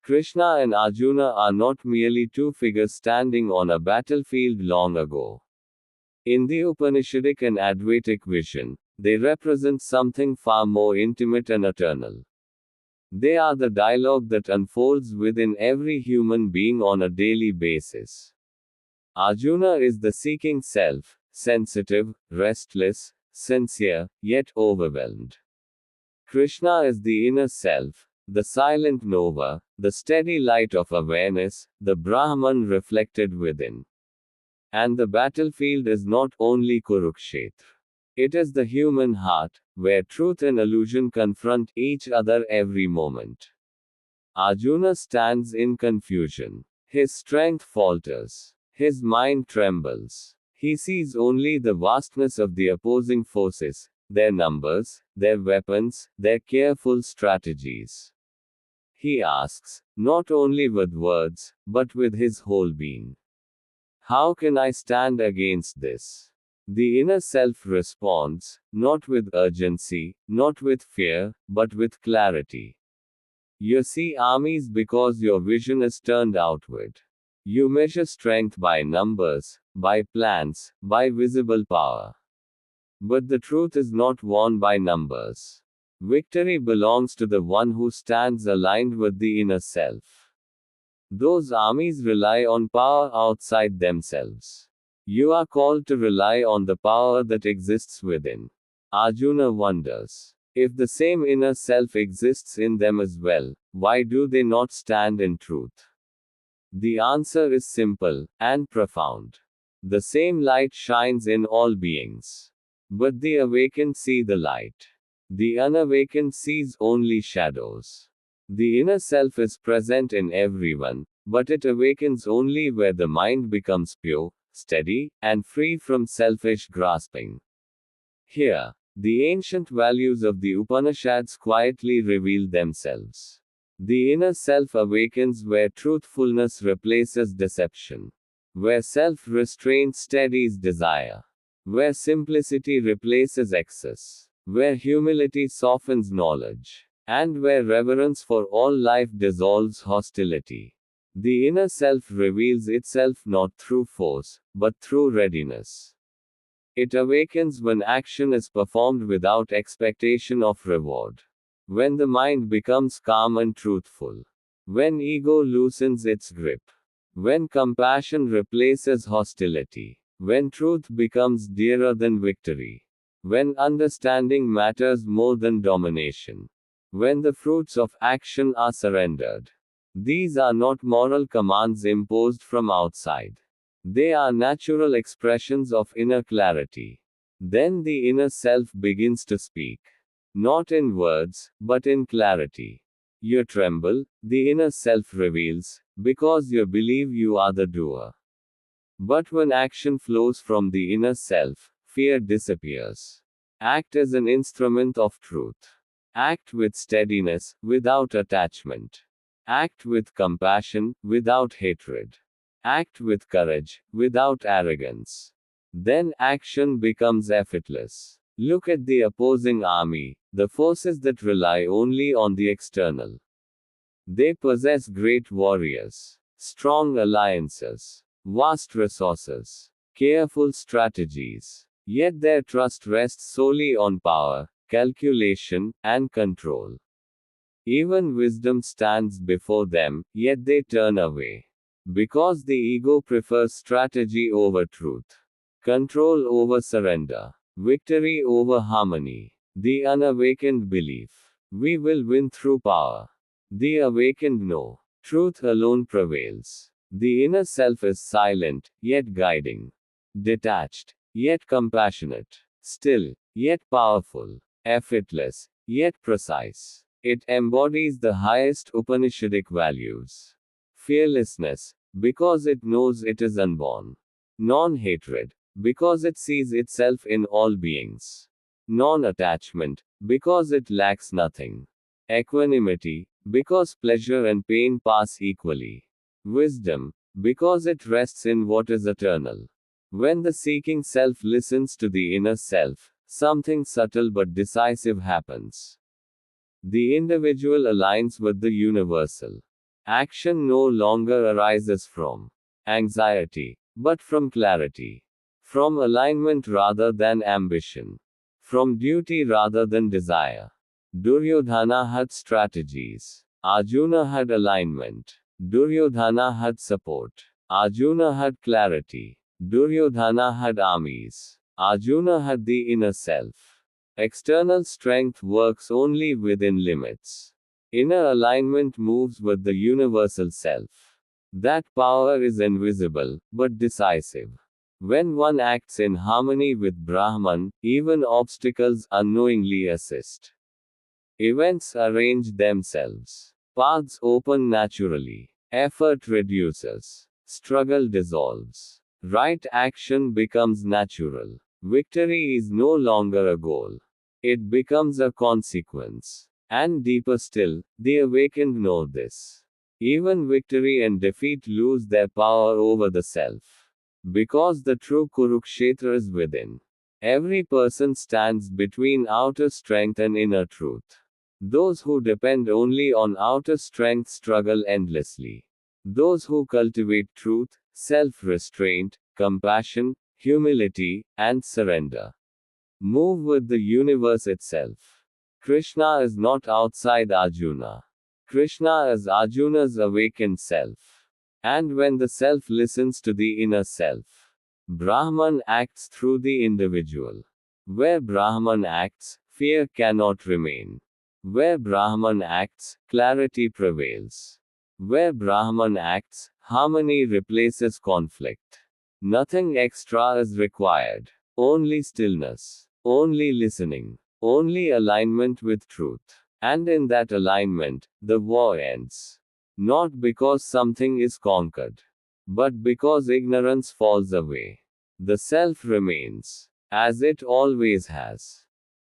Krishna and Arjuna are not merely two figures standing on a battlefield long ago. In the Upanishadic and Advaitic vision, they represent something far more intimate and eternal. They are the dialogue that unfolds within every human being on a daily basis. Arjuna is the seeking self, sensitive, restless, sincere, yet overwhelmed. Krishna is the inner self, the silent knower, the steady light of awareness, the Brahman reflected within. And the battlefield is not only Kurukshetra. It is the human heart, where truth and illusion confront each other every moment. Arjuna stands in confusion. His strength falters. His mind trembles. He sees only the vastness of the opposing forces, their numbers, their weapons, their careful strategies. He asks, not only with words, but with his whole being, how can I stand against this? The inner self responds, not with urgency, not with fear, but with clarity. You see armies because your vision is turned outward. You measure strength by numbers, by plans, by visible power. But the truth is not won by numbers. Victory belongs to the one who stands aligned with the inner self. Those armies rely on power outside themselves. You are called to rely on the power that exists within. Arjuna wonders, if the same inner self exists in them as well, why do they not stand in truth? The answer is simple and profound. The same light shines in all beings. But the awakened see the light. The unawakened sees only shadows. The inner self is present in everyone, but it awakens only where the mind becomes pure, steady, and free from selfish grasping. Here, the ancient values of the Upanishads quietly reveal themselves. The inner self awakens where truthfulness replaces deception, where self-restraint steadies desire, where simplicity replaces excess, where humility softens knowledge, and where reverence for all life dissolves hostility. The inner self reveals itself not through force, but through readiness. It awakens when action is performed without expectation of reward. When the mind becomes calm and truthful. When ego loosens its grip. When compassion replaces hostility. When truth becomes dearer than victory. When understanding matters more than domination. When the fruits of action are surrendered. These are not moral commands imposed from outside. They are natural expressions of inner clarity. Then the inner self begins to speak. Not in words, but in clarity. You tremble, the inner self reveals, because you believe you are the doer. But when action flows from the inner self, fear disappears. Act as an instrument of truth. Act with steadiness, without attachment. Act with compassion, without hatred. Act with courage, without arrogance. Then action becomes effortless. Look at the opposing army, the forces that rely only on the external. They possess great warriors, strong alliances, vast resources, careful strategies. Yet their trust rests solely on power, calculation, and control. Even wisdom stands before them, yet they turn away. Because the ego prefers strategy over truth, control over surrender, victory over harmony. The unawakened belief, we will win through power. The awakened know, truth alone prevails. The inner self is silent, yet guiding. Detached, yet compassionate. Still, yet powerful. Effortless, yet precise. It embodies the highest Upanishadic values. Fearlessness, because it knows it is unborn. Non-hatred, because it sees itself in all beings. Non-attachment, because it lacks nothing. Equanimity, because pleasure and pain pass equally. Wisdom, because it rests in what is eternal. When the seeking self listens to the inner self, something subtle but decisive happens. The individual aligns with the universal. Action no longer arises from anxiety, but from clarity. From alignment rather than ambition. From duty rather than desire. Duryodhana had strategies. Arjuna had alignment. Duryodhana had support. Arjuna had clarity. Duryodhana had armies. Arjuna had the inner self. External strength works only within limits. Inner alignment moves with the universal self. That power is invisible, but decisive. When one acts in harmony with Brahman, even obstacles unknowingly assist. Events arrange themselves. Paths open naturally. Effort reduces. Struggle dissolves. Right action becomes natural. Victory is no longer a goal. It becomes a consequence. And deeper still, the awakened know this. Even victory and defeat lose their power over the self. Because the true Kurukshetra is within. Every person stands between outer strength and inner truth. Those who depend only on outer strength struggle endlessly. Those who cultivate truth, self-restraint, compassion, humility, and surrender move with the universe itself. Krishna is not outside Arjuna. Krishna is Arjuna's awakened self. And when the self listens to the inner self, Brahman acts through the individual. Where Brahman acts, fear cannot remain. Where Brahman acts, clarity prevails. Where Brahman acts, harmony replaces conflict. Nothing extra is required. Only stillness. Only listening. Only alignment with truth. And in that alignment, the war ends. Not because something is conquered, but because ignorance falls away. The self remains, as it always has.